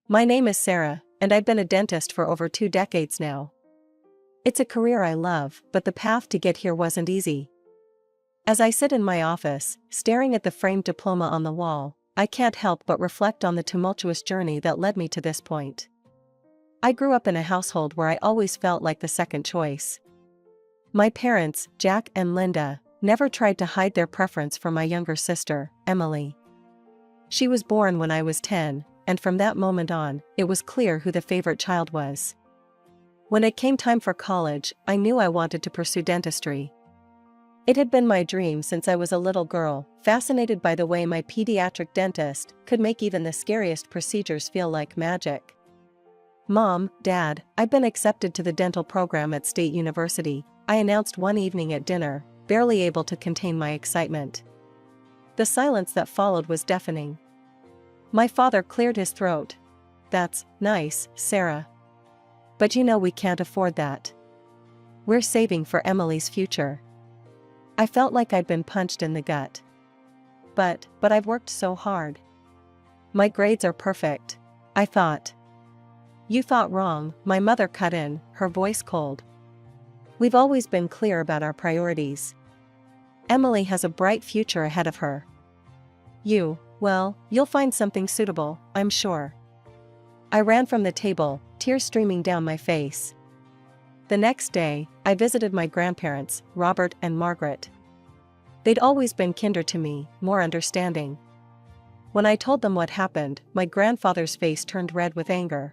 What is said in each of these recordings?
My name is Sarah, and I've been a dentist for over 2 decades now. It's a career I love, but the path to get here wasn't easy. As I sit in my office, staring at the framed diploma on the wall, I can't help but reflect on the tumultuous journey that led me to this point. I grew up in a household where I always felt like the second choice. My parents, Jack and Linda, never tried to hide their preference for my younger sister, Emily. She was born when I was 10, and from that moment on, it was clear who the favorite child was. When it came time for college, I knew I wanted to pursue dentistry. It had been my dream since I was a little girl, fascinated by the way my pediatric dentist could make even the scariest procedures feel like magic. "Mom, Dad, I've been accepted to the dental program at State University," I announced one evening at dinner, barely able to contain my excitement. The silence that followed was deafening. My father cleared his throat. "That's nice, Sarah. But you know we can't afford that. We're saving for Emily's future." I felt like I'd been punched in the gut. But I've worked so hard. My grades are perfect, I thought. "You thought wrong," my mother cut in, her voice cold. "We've always been clear about our priorities. Emily has a bright future ahead of her. Well, you'll find something suitable, I'm sure." I ran from the table, tears streaming down my face. The next day, I visited my grandparents, Robert and Margaret. They'd always been kinder to me, more understanding. When I told them what happened, my grandfather's face turned red with anger.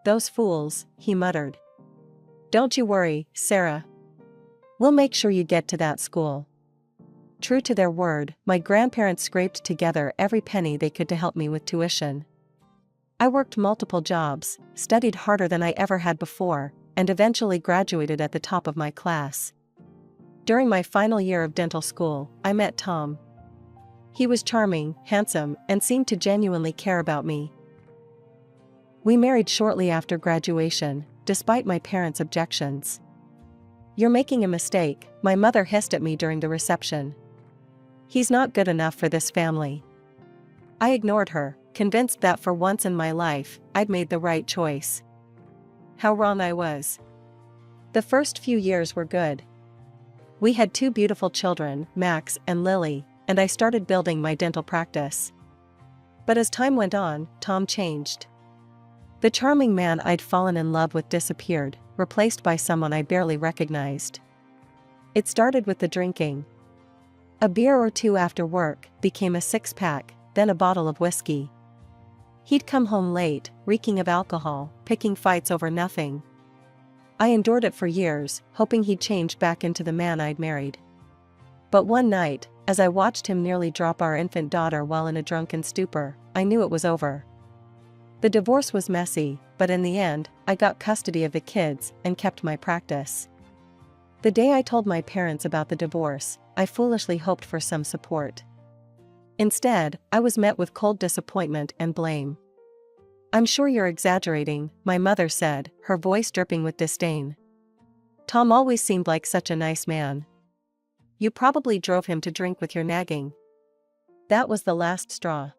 "Those fools," he muttered. "Don't you worry, Sarah. We'll make sure you get to that school." True to their word, my grandparents scraped together every penny they could to help me with tuition. I worked multiple jobs, studied harder than I ever had before, and eventually graduated at the top of my class. During my final year of dental school, I met Tom. He was charming, handsome, and seemed to genuinely care about me. We married shortly after graduation, despite my parents' objections. "You're making a mistake," my mother hissed at me during the reception. "He's not good enough for this family." I ignored her, convinced that for once in my life, I'd made the right choice. How wrong I was. The first few years were good. We had 2 beautiful children, Max and Lily, and I started building my dental practice. But as time went on, Tom changed. The charming man I'd fallen in love with disappeared, replaced by someone I barely recognized. It started with the drinking. A beer or 2 after work became a 6-pack, then a bottle of whiskey. He'd come home late, reeking of alcohol, picking fights over nothing. I endured it for years, hoping he'd change back into the man I'd married. But one night, as I watched him nearly drop our infant daughter while in a drunken stupor, I knew it was over. The divorce was messy, but in the end, I got custody of the kids and kept my practice. The day I told my parents about the divorce, I foolishly hoped for some support. Instead, I was met with cold disappointment and blame. "I'm sure you're exaggerating," my mother said, her voice dripping with disdain. "Tom always seemed like such a nice man. You probably drove him to drink with your nagging." That was the last straw.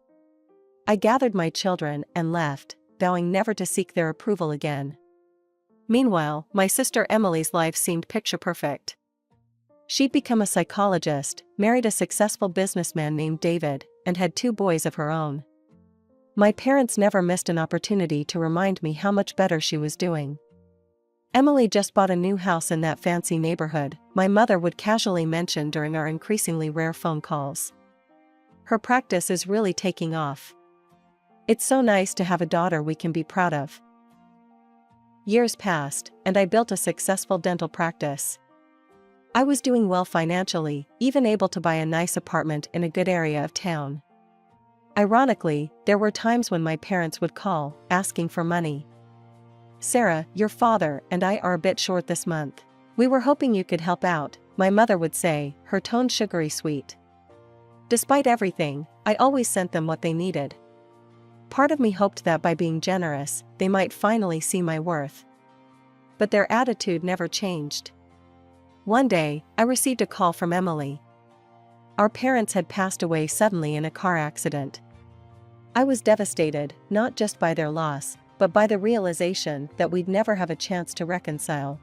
I gathered my children and left, vowing never to seek their approval again. Meanwhile, my sister Emily's life seemed picture perfect. She'd become a psychologist, married a successful businessman named David, and had 2 boys of her own. My parents never missed an opportunity to remind me how much better she was doing. "Emily just bought a new house in that fancy neighborhood," my mother would casually mention during our increasingly rare phone calls. "Her practice is really taking off. It's so nice to have a daughter we can be proud of." Years passed, and I built a successful dental practice. I was doing well financially, even able to buy a nice apartment in a good area of town. Ironically, there were times when my parents would call, asking for money. "Sarah, your father and I are a bit short this month. We were hoping you could help out," my mother would say, her tone sugary sweet. Despite everything, I always sent them what they needed. Part of me hoped that by being generous, they might finally see my worth. But their attitude never changed. One day, I received a call from Emily. Our parents had passed away suddenly in a car accident. I was devastated, not just by their loss, but by the realization that we'd never have a chance to reconcile.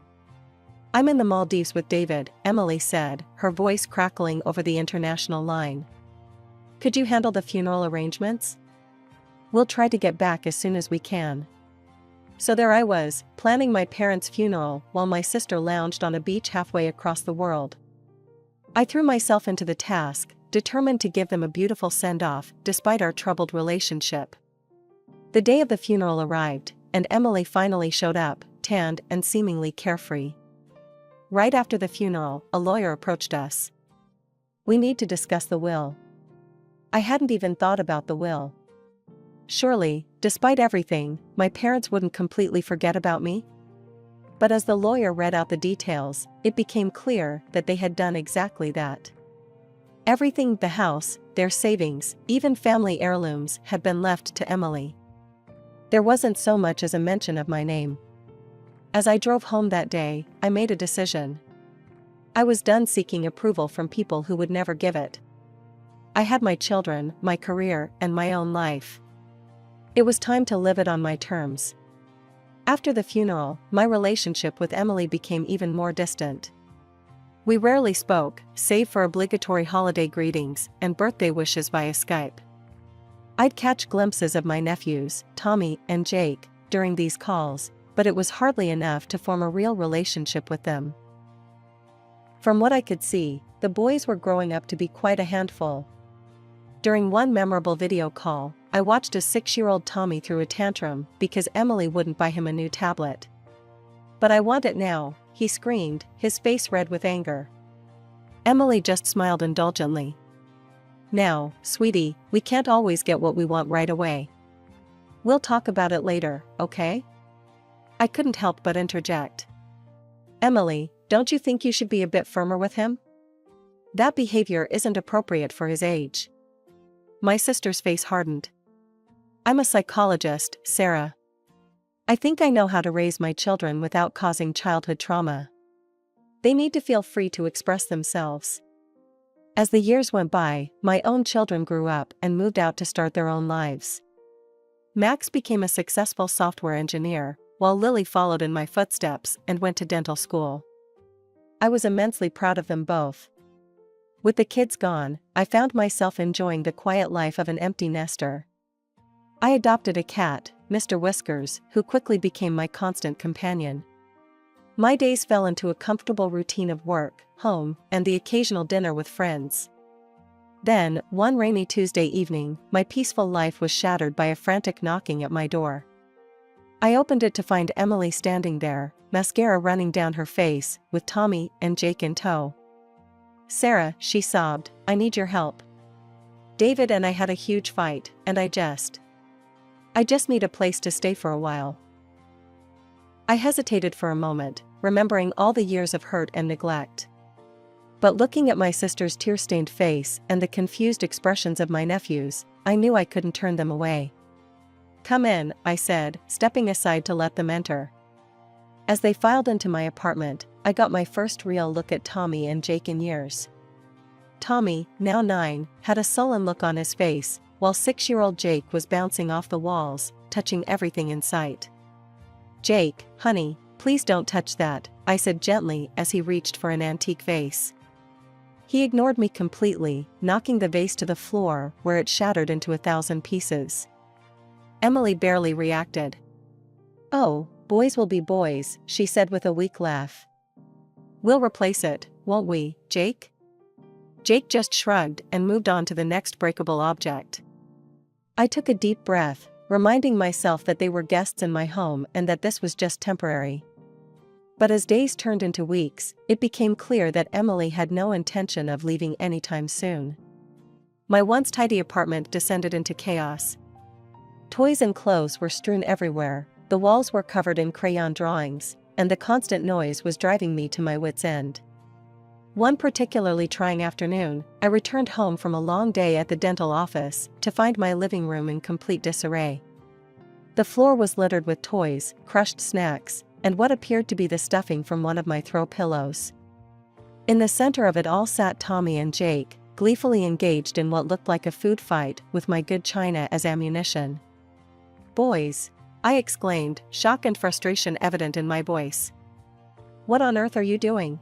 "I'm in the Maldives with David," Emily said, her voice crackling over the international line. "Could you handle the funeral arrangements? We'll try to get back as soon as we can." So there I was, planning my parents' funeral while my sister lounged on a beach halfway across the world. I threw myself into the task, determined to give them a beautiful send-off, despite our troubled relationship. The day of the funeral arrived, and Emily finally showed up, tanned and seemingly carefree. Right after the funeral, a lawyer approached us. "We need to discuss the will." I hadn't even thought about the will. Surely, despite everything, my parents wouldn't completely forget about me? But as the lawyer read out the details, it became clear that they had done exactly that. Everything, the house, their savings, even family heirlooms, had been left to Emily. There wasn't so much as a mention of my name. As I drove home that day, I made a decision. I was done seeking approval from people who would never give it. I had my children, my career, and my own life. It was time to live it on my terms. After the funeral, my relationship with Emily became even more distant. We rarely spoke, save for obligatory holiday greetings and birthday wishes via Skype. I'd catch glimpses of my nephews, Tommy and Jake, during these calls, but it was hardly enough to form a real relationship with them. From what I could see, the boys were growing up to be quite a handful. During one memorable video call, I watched a 6-year-old Tommy throw a tantrum because Emily wouldn't buy him a new tablet. "But I want it now," he screamed, his face red with anger. Emily just smiled indulgently. "Now, sweetie, we can't always get what we want right away. We'll talk about it later, okay?" I couldn't help but interject. "Emily, don't you think you should be a bit firmer with him? That behavior isn't appropriate for his age." My sister's face hardened. "I'm a psychologist, Sarah. I think I know how to raise my children without causing childhood trauma. They need to feel free to express themselves." As the years went by, my own children grew up and moved out to start their own lives. Max became a successful software engineer, while Lily followed in my footsteps and went to dental school. I was immensely proud of them both. With the kids gone, I found myself enjoying the quiet life of an empty nester. I adopted a cat, Mr. Whiskers, who quickly became my constant companion. My days fell into a comfortable routine of work, home, and the occasional dinner with friends. Then, one rainy Tuesday evening, my peaceful life was shattered by a frantic knocking at my door. I opened it to find Emily standing there, mascara running down her face, with Tommy and Jake in tow. "Sarah," she sobbed, "I need your help. David and I had a huge fight, and I just need a place to stay for a while." I hesitated for a moment, remembering all the years of hurt and neglect. But looking at my sister's tear-stained face and the confused expressions of my nephews, I knew I couldn't turn them away. "Come in," I said, stepping aside to let them enter. As they filed into my apartment, I got my first real look at Tommy and Jake in years. Tommy, now 9, had a sullen look on his face, while 6-year-old Jake was bouncing off the walls, touching everything in sight. "Jake, honey, please don't touch that," I said gently as he reached for an antique vase. He ignored me completely, knocking the vase to the floor where it shattered into 1,000 pieces. Emily barely reacted. "Oh, boys will be boys," she said with a weak laugh. "We'll replace it, won't we, Jake?" Jake just shrugged and moved on to the next breakable object. I took a deep breath, reminding myself that they were guests in my home and that this was just temporary. But as days turned into weeks, it became clear that Emily had no intention of leaving anytime soon. My once tidy apartment descended into chaos. Toys and clothes were strewn everywhere, the walls were covered in crayon drawings, and the constant noise was driving me to my wits' end. One particularly trying afternoon, I returned home from a long day at the dental office to find my living room in complete disarray. The floor was littered with toys, crushed snacks, and what appeared to be the stuffing from one of my throw pillows. In the center of it all sat Tommy and Jake, gleefully engaged in what looked like a food fight with my good china as ammunition. "Boys!" I exclaimed, shock and frustration evident in my voice. "What on earth are you doing?"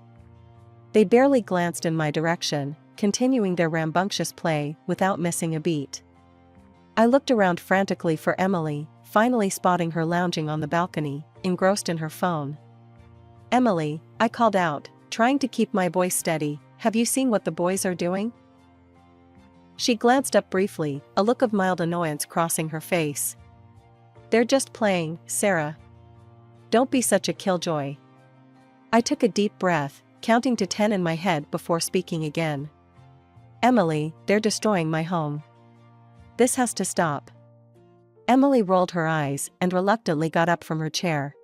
They barely glanced in my direction, continuing their rambunctious play without missing a beat. I looked around frantically for Emily, finally spotting her lounging on the balcony, engrossed in her phone. "Emily," I called out, trying to keep my voice steady, "have you seen what the boys are doing?" She glanced up briefly, a look of mild annoyance crossing her face. "They're just playing, Sarah. Don't be such a killjoy." I took a deep breath, counting to 10 in my head before speaking again. "Emily, they're destroying my home. This has to stop." Emily rolled her eyes and reluctantly got up from her chair.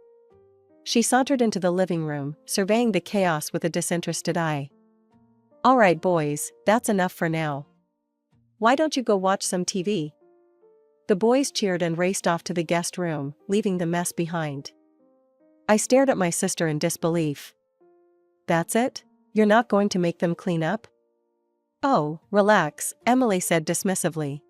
She sauntered into the living room, surveying the chaos with a disinterested eye. "All right, boys, that's enough for now. Why don't you go watch some TV?" The boys cheered and raced off to the guest room, leaving the mess behind. I stared at my sister in disbelief. "That's it? You're not going to make them clean up?" "Oh, relax," Emily said dismissively.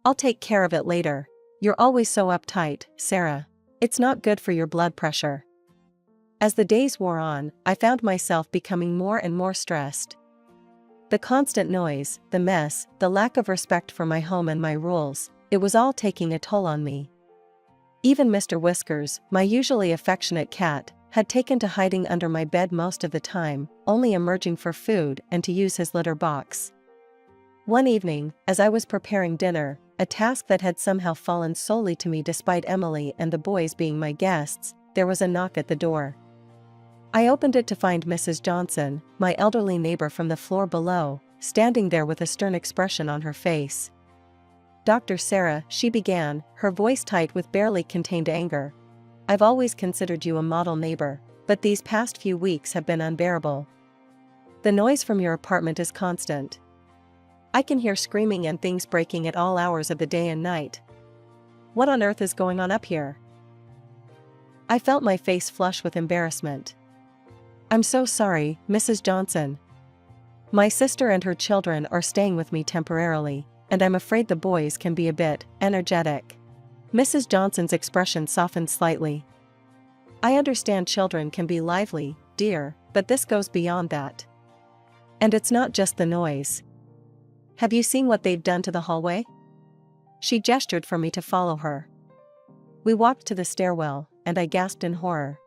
"I'll take care of it later. You're always so uptight, Sarah. It's not good for your blood pressure." As the days wore on, I found myself becoming more and more stressed. The constant noise, the mess, the lack of respect for my home and my rules, it was all taking a toll on me. Even Mr. Whiskers, my usually affectionate cat, had taken to hiding under my bed most of the time, only emerging for food and to use his litter box. One evening, as I was preparing dinner, a task that had somehow fallen solely to me despite Emily and the boys being my guests, there was a knock at the door. I opened it to find Mrs. Johnson, my elderly neighbor from the floor below, standing there with a stern expression on her face. "Dr. Sarah," she began, her voice tight with barely contained anger. "I've always considered you a model neighbor, but these past few weeks have been unbearable. The noise from your apartment is constant. I can hear screaming and things breaking at all hours of the day and night. What on earth is going on up here?" I felt my face flush with embarrassment. "I'm so sorry, Mrs. Johnson. My sister and her children are staying with me temporarily, and I'm afraid the boys can be a bit energetic." Mrs. Johnson's expression softened slightly. "I understand children can be lively, dear, but this goes beyond that. And it's not just the noise. Have you seen what they've done to the hallway?" She gestured for me to follow her. We walked to the stairwell, and I gasped in horror.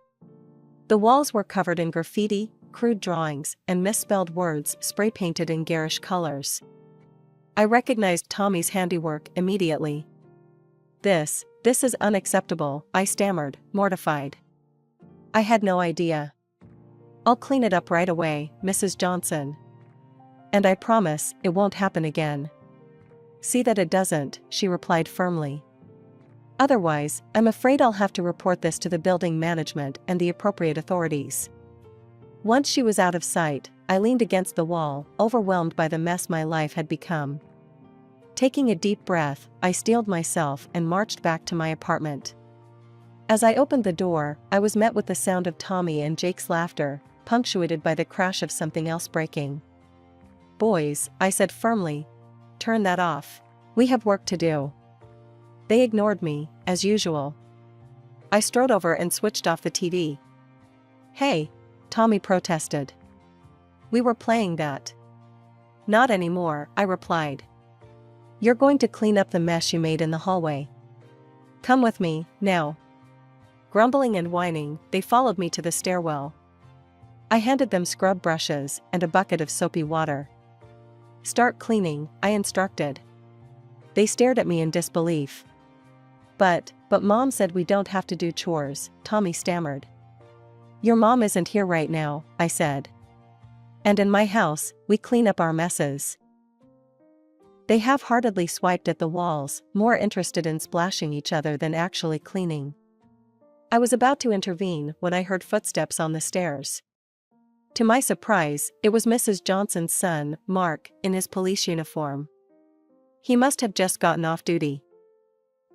The walls were covered in graffiti, crude drawings, and misspelled words spray-painted in garish colors. I recognized Tommy's handiwork immediately. This is unacceptable," I stammered, mortified. "I had no idea." "I'll clean it up right away, Mrs. Johnson. And I promise, it won't happen again." "See that it doesn't," she replied firmly. "Otherwise, I'm afraid I'll have to report this to the building management and the appropriate authorities." Once she was out of sight, I leaned against the wall, overwhelmed by the mess my life had become. Taking a deep breath, I steeled myself and marched back to my apartment. As I opened the door, I was met with the sound of Tommy and Jake's laughter, punctuated by the crash of something else breaking. "Boys," I said firmly, "turn that off. We have work to do." They ignored me, as usual. I strode over and switched off the TV. "Hey," Tommy protested. "We were playing that." "Not anymore," I replied. "You're going to clean up the mess you made in the hallway. Come with me, now." Grumbling and whining, they followed me to the stairwell. I handed them scrub brushes and a bucket of soapy water. "Start cleaning," I instructed. They stared at me in disbelief. But Mom said we don't have to do chores," Tommy stammered. "Your mom isn't here right now," I said. "And in my house, we clean up our messes." They half-heartedly swiped at the walls, more interested in splashing each other than actually cleaning. I was about to intervene when I heard footsteps on the stairs. To my surprise, it was Mrs. Johnson's son, Mark, in his police uniform. He must have just gotten off duty.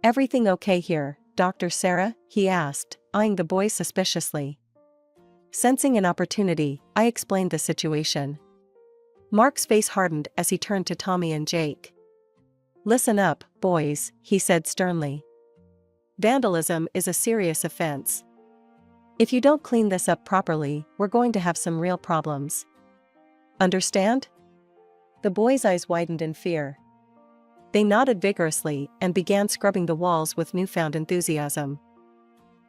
"Everything okay here, Dr. Sarah?" he asked, eyeing the boys suspiciously. Sensing an opportunity, I explained the situation. Mark's face hardened as he turned to Tommy and Jake. "Listen up, boys," he said sternly. "Vandalism is a serious offense. If you don't clean this up properly, we're going to have some real problems. Understand?" The boys' eyes widened in fear. They nodded vigorously and began scrubbing the walls with newfound enthusiasm.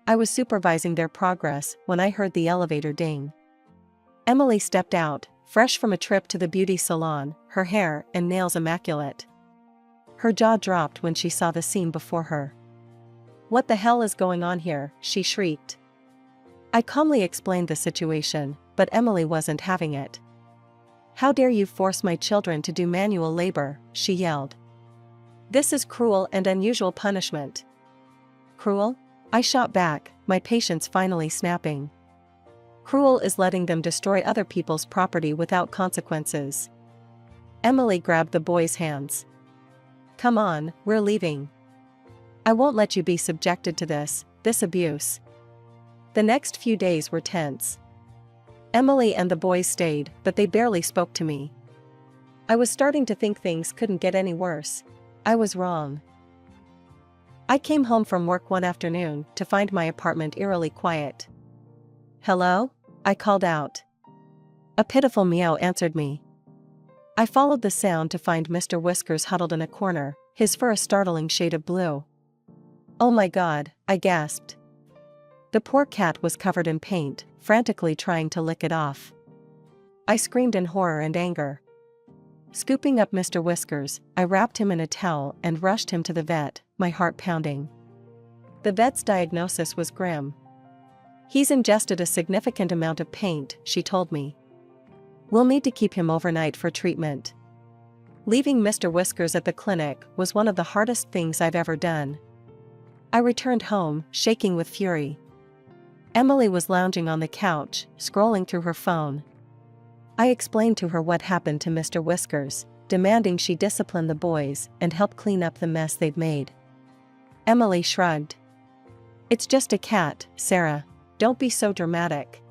I was supervising their progress when I heard the elevator ding. Emily stepped out, fresh from a trip to the beauty salon, her hair and nails immaculate. Her jaw dropped when she saw the scene before her. "What the hell is going on here?" she shrieked. I calmly explained the situation, but Emily wasn't having it. "How dare you force my children to do manual labor?" she yelled. "This is cruel and unusual punishment." "Cruel?" I shot back, my patience finally snapping. "Cruel is letting them destroy other people's property without consequences." Emily grabbed the boy's hands. "Come on, we're leaving. I won't let you be subjected to this abuse." The next few days were tense. Emily and the boys stayed, but they barely spoke to me. I was starting to think things couldn't get any worse. I was wrong. I came home from work one afternoon to find my apartment eerily quiet. "Hello?" I called out. A pitiful meow answered me. I followed the sound to find Mr. Whiskers huddled in a corner, his fur a startling shade of blue. "Oh my God," I gasped. The poor cat was covered in paint, frantically trying to lick it off. I screamed in horror and anger. Scooping up Mr. Whiskers, I wrapped him in a towel and rushed him to the vet, my heart pounding. The vet's diagnosis was grim. "He's ingested a significant amount of paint," she told me. "We'll need to keep him overnight for treatment." Leaving Mr. Whiskers at the clinic was one of the hardest things I've ever done. I returned home, shaking with fury. Emily was lounging on the couch, scrolling through her phone. I explained to her what happened to Mr. Whiskers, demanding she discipline the boys and help clean up the mess they'd made. Emily shrugged. "It's just a cat, Sarah. Don't be so dramatic."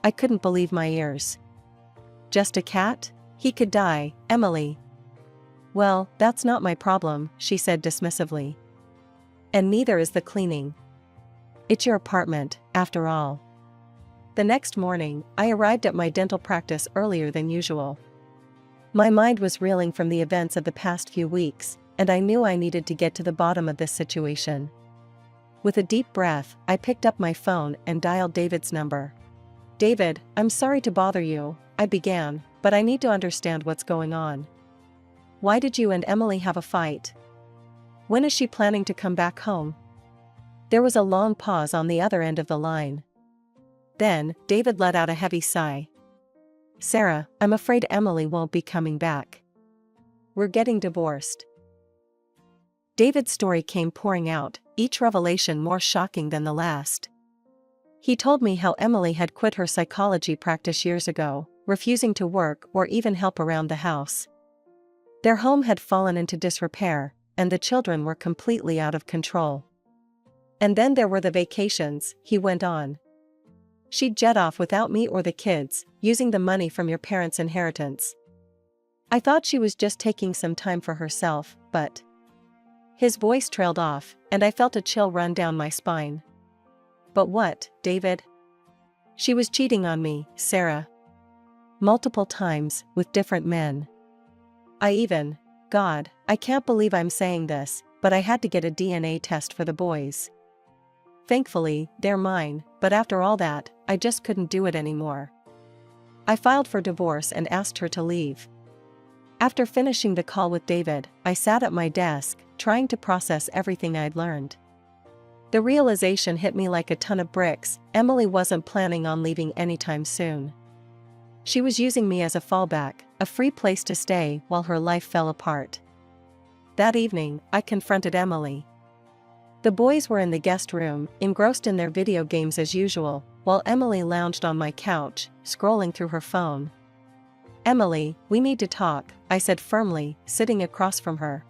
I couldn't believe my ears. "Just a cat? He could die, Emily." "Well, that's not my problem," she said dismissively. "And neither is the cleaning. It's your apartment, after all." The next morning, I arrived at my dental practice earlier than usual. My mind was reeling from the events of the past few weeks, and I knew I needed to get to the bottom of this situation. With a deep breath, I picked up my phone and dialed David's number. "David, I'm sorry to bother you," I began, "but I need to understand what's going on. Why did you and Emily have a fight? When is she planning to come back home?" There was a long pause on the other end of the line. Then, David let out a heavy sigh. "Sarah, I'm afraid Emily won't be coming back. We're getting divorced." David's story came pouring out, each revelation more shocking than the last. He told me how Emily had quit her psychology practice years ago, refusing to work or even help around the house. Their home had fallen into disrepair, and the children were completely out of control. "And then there were the vacations," he went on. "She'd jet off without me or the kids, using the money from your parents' inheritance. I thought she was just taking some time for herself, but..." His voice trailed off, and I felt a chill run down my spine. "But what, David?" "She was cheating on me, Sarah. Multiple times, with different men. God, I can't believe I'm saying this, but I had to get a DNA test for the boys. Thankfully, they're mine, but after all that, I just couldn't do it anymore. I filed for divorce and asked her to leave." After finishing the call with David, I sat at my desk, trying to process everything I'd learned. The realization hit me like a ton of bricks. Emily wasn't planning on leaving anytime soon. She was using me as a fallback, a free place to stay while her life fell apart. That evening, I confronted Emily. The boys were in the guest room, engrossed in their video games as usual, while Emily lounged on my couch, scrolling through her phone. "Emily, we need to talk," I said firmly, sitting across from her.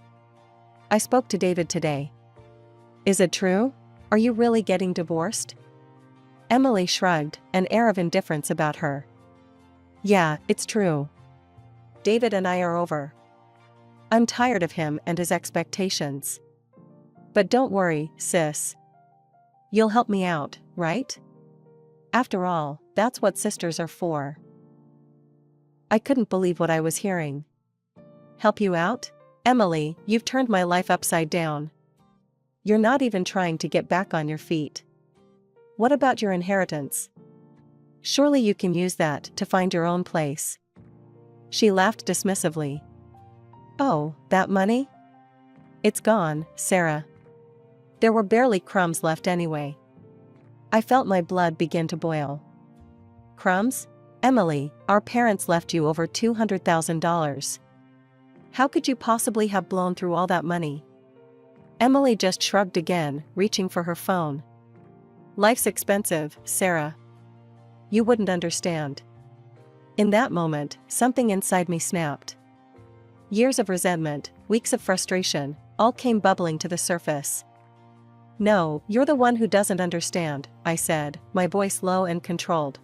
"I spoke to David today." "Is it true? Are you really getting divorced?" Emily shrugged, an air of indifference about her. "Yeah, it's true. David and I are over. I'm tired of him and his expectations. But don't worry, sis. You'll help me out, right? After all, that's what sisters are for. I couldn't believe what I was hearing. Help you out? Emily, you've turned my life upside down. You're not even trying to get back on your feet. What about your inheritance? Surely you can use that to find your own place. She laughed dismissively. Oh, that money? It's gone, Sarah. There were barely crumbs left anyway. I felt my blood begin to boil. Crumbs? Emily, our parents left you over $200,000. How could you possibly have blown through all that money? Emily just shrugged again, reaching for her phone. Life's expensive, Sarah. You wouldn't understand. In that moment, something inside me snapped. Years of resentment, weeks of frustration, all came bubbling to the surface. No, you're the one who doesn't understand, I said, my voice low and controlled.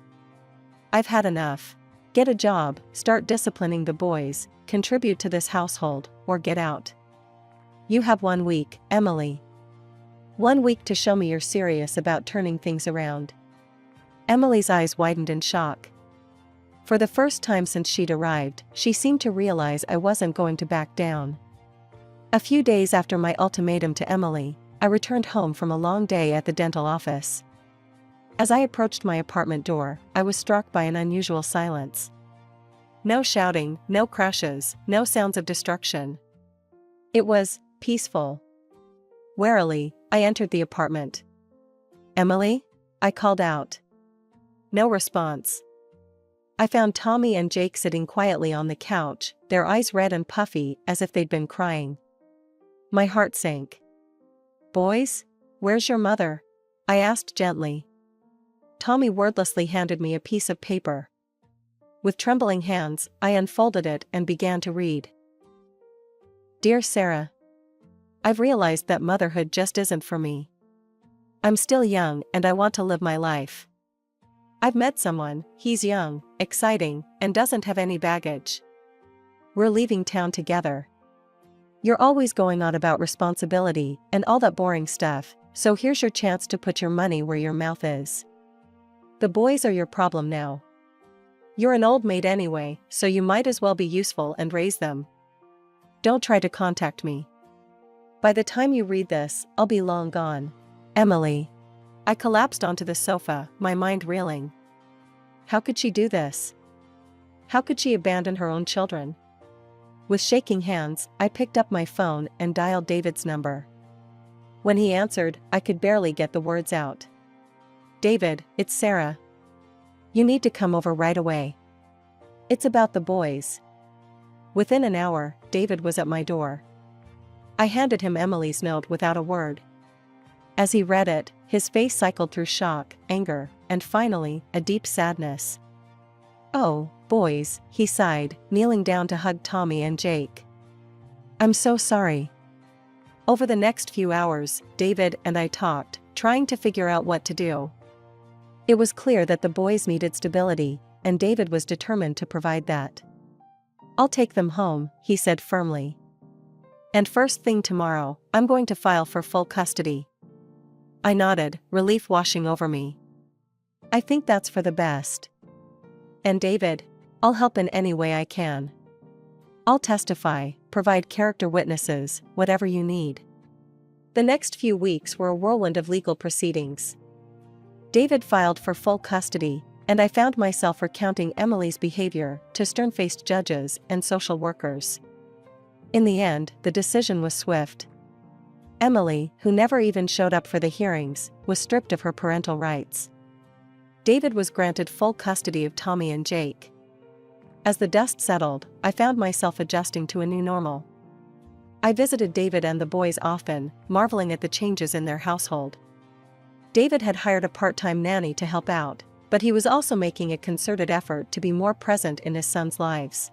I've had enough. Get a job, start disciplining the boys, contribute to this household, or get out. You have 1 week, Emily. 1 week to show me you're serious about turning things around. Emily's eyes widened in shock. For the first time since she'd arrived, she seemed to realize I wasn't going to back down. A few days after my ultimatum to Emily, I returned home from a long day at the dental office. As I approached my apartment door, I was struck by an unusual silence. No shouting, no crashes, no sounds of destruction. It was peaceful. Warily, I entered the apartment. Emily? I called out. No response. I found Tommy and Jake sitting quietly on the couch, their eyes red and puffy as if they'd been crying. My heart sank. Boys? Where's your mother? I asked gently. Tommy wordlessly handed me a piece of paper. With trembling hands, I unfolded it and began to read. Dear Sarah, I've realized that motherhood just isn't for me. I'm still young and I want to live my life. I've met someone, he's young, exciting, and doesn't have any baggage. We're leaving town together. You're always going on about responsibility and all that boring stuff, so here's your chance to put your money where your mouth is. The boys are your problem now. You're an old maid anyway, so you might as well be useful and raise them. Don't try to contact me. By the time you read this, I'll be long gone. Emily. I collapsed onto the sofa, my mind reeling. How could she do this? How could she abandon her own children? With shaking hands, I picked up my phone and dialed David's number. When he answered, I could barely get the words out. David, it's Sarah. You need to come over right away. It's about the boys. Within an hour, David was at my door. I handed him Emily's note without a word. As he read it, his face cycled through shock, anger, and finally, a deep sadness. Oh, boys, he sighed, kneeling down to hug Tommy and Jake. I'm so sorry. Over the next few hours, David and I talked, trying to figure out what to do. It was clear that the boys needed stability, and David was determined to provide that. I'll take them home, he said firmly. And first thing tomorrow, I'm going to file for full custody. I nodded, relief washing over me. I think that's for the best. And David, I'll help in any way I can. I'll testify, provide character witnesses, whatever you need. The next few weeks were a whirlwind of legal proceedings. David filed for full custody, and I found myself recounting Emily's behavior to stern-faced judges and social workers. In the end, the decision was swift. Emily, who never even showed up for the hearings, was stripped of her parental rights. David was granted full custody of Tommy and Jake. As the dust settled, I found myself adjusting to a new normal. I visited David and the boys often, marveling at the changes in their household. David had hired a part-time nanny to help out, but he was also making a concerted effort to be more present in his sons' lives.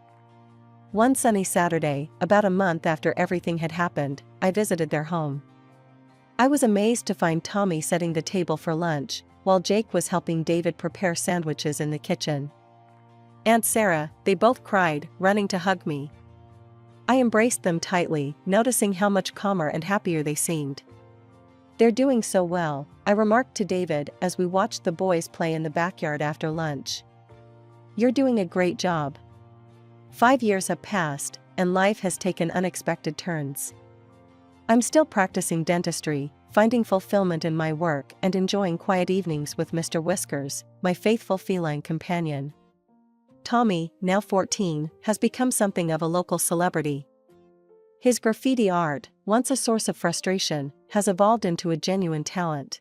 One sunny Saturday, about a month after everything had happened, I visited their home. I was amazed to find Tommy setting the table for lunch, while Jake was helping David prepare sandwiches in the kitchen. Aunt Sarah, they both cried, running to hug me. I embraced them tightly, noticing how much calmer and happier they seemed. They're doing so well, I remarked to David as we watched the boys play in the backyard after lunch. You're doing a great job. 5 years have passed, and life has taken unexpected turns. I'm still practicing dentistry, finding fulfillment in my work and enjoying quiet evenings with Mr. Whiskers, my faithful feline companion. Tommy, now 14, has become something of a local celebrity. His graffiti art, once a source of frustration, has evolved into a genuine talent.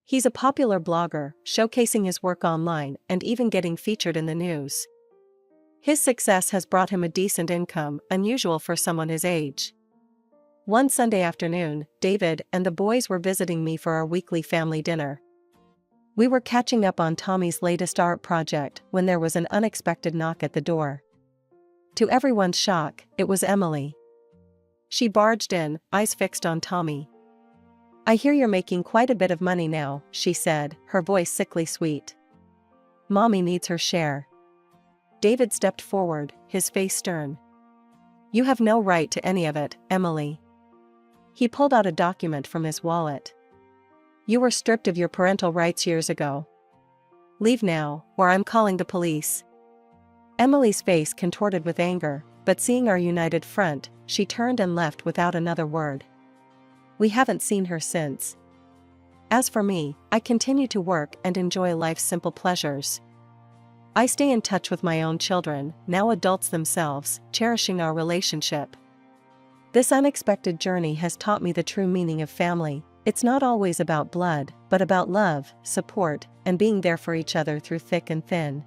He's a popular blogger, showcasing his work online and even getting featured in the news. His success has brought him a decent income, unusual for someone his age. One Sunday afternoon, David and the boys were visiting me for our weekly family dinner. We were catching up on Tommy's latest art project when there was an unexpected knock at the door. To everyone's shock, it was Emily. She barged in, eyes fixed on Tommy. I hear you're making quite a bit of money now, she said, her voice sickly sweet. Mommy needs her share. David stepped forward, his face stern. You have no right to any of it, Emily. He pulled out a document from his wallet. You were stripped of your parental rights years ago. Leave now, or I'm calling the police. Emily's face contorted with anger, but seeing our united front, she turned and left without another word. We haven't seen her since. As for me, I continue to work and enjoy life's simple pleasures. I stay in touch with my own children, now adults themselves, cherishing our relationship. This unexpected journey has taught me the true meaning of family. It's not always about blood, but about love, support, and being there for each other through thick and thin.